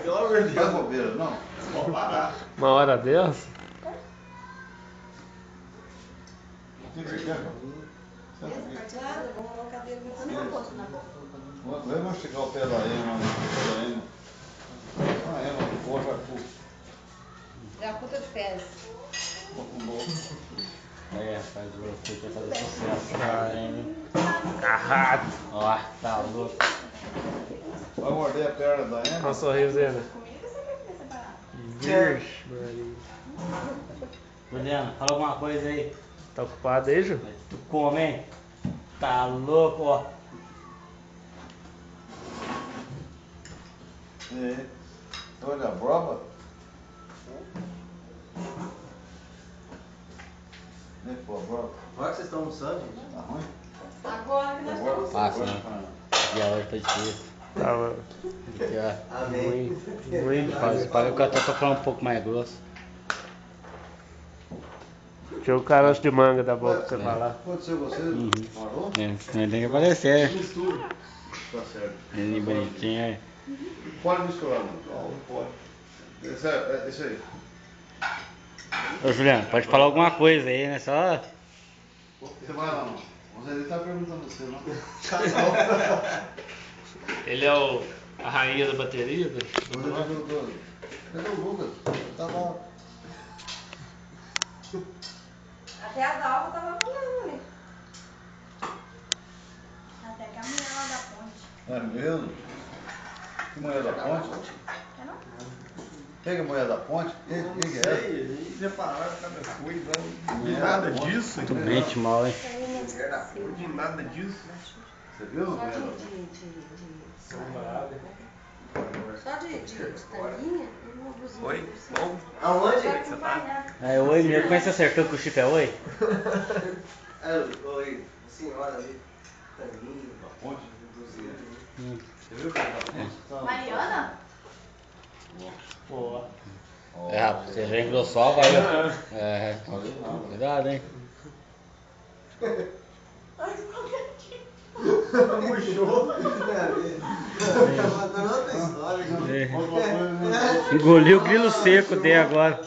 pelo amor de Não é Deus. bobeira, não? Pode parar. Uma hora dessa? O que você quer? Nada, vamos arrumar uma cadeira que não posso na boca. Vai mastigar o pé da Ema, a Ema, o Jacu. Jacu tá de férias. Aí, rapaz, o Jacu quer fazer sucesso. Agarrado. Ó, tá louco. Vai morder a perna da Olha Ema? o sorriso dele. Vixe, Maria. Juliana, fala alguma coisa aí. Tá ocupado aí, Ju? Tu come, hein? Tá louco, ó. É. Olha a broba. Nem for a broba. Agora que vocês estão almoçando, gente. Tá ruim? Agora que nós estamos. Passa, né? O dia hoje tá difícil. Tava Aqui, ó. Amém. ruim de Faz, fazer. paga que eu tô falando um pouco mais grosso. Tinha o caroço de manga da boca pra você falar. Aconteceu você? Parou? Ele tem que aparecer. Mistura. Tá certo. Ele bonitinho aí. Pode misturar, não pode. Isso aí. Ô Juliano, pode falar alguma coisa aí, né? Só. Você vai lá, não. Você tá perguntando você, não? Ele é a rainha da bateria, velho? Você já perguntou. Cadê o Lucas? Tá lá. Até a Dalva tava falando ali. Até que a mulher lá da ponte. É mesmo? Que mulher da ponte? É não? Pega a mulher da ponte? Quem que é? Sei, separaram cada coisa. Mulher De da nada ponte. disso. Tu mente mal, hein? De nada disso. Você viu? Só Mulher da ponte? Só de tanguinha e uma blusinha. Oi? por cima. Bom? Aonde Só que que você não vai tá? nada. É oi, meu. Como é que você acertou que o chip é oi? Oi, senhora ali. Taninho. Da ponte? Blusinha. Você viu que é da ponte? Tá. Mariana? Pô. É, rapaz, você já engrossou a voz. É, cuidado, hein? Murchou. Tá matando outra história. Engoliu o grilo seco até agora.